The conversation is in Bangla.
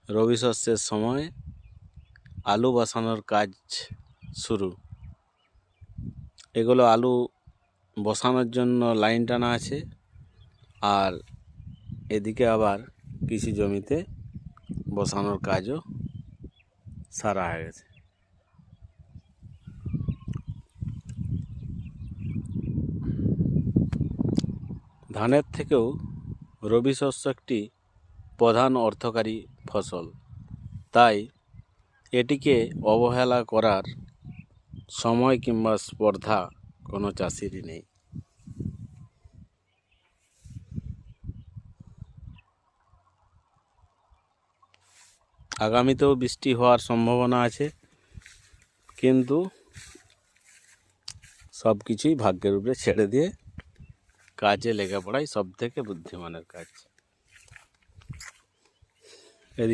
রবি শস্যের সময় আলু বসানোর কাজ শুরু। এগুলো আলু বসানোর জন্য লাইন টানা আছে, আর এদিকে আবার কৃষি জমিতে বসানোর কাজও সারা হয়ে গেছে। ধানের থেকেও রবি শস্য একটি প্রধান অর্থকারী ফসল, তাই এটিকে অবহেলা করার সময় কিংবা স্পর্ধা কোনো চাষিরই নেই। আগামীতেও বৃষ্টি হওয়ার সম্ভাবনা আছে, কিন্তু সব কিছুই ভাগ্যের উপরে ছেড়ে দিয়ে কাজে লেগে পড়াই সব থেকে বুদ্ধিমানের কাজ।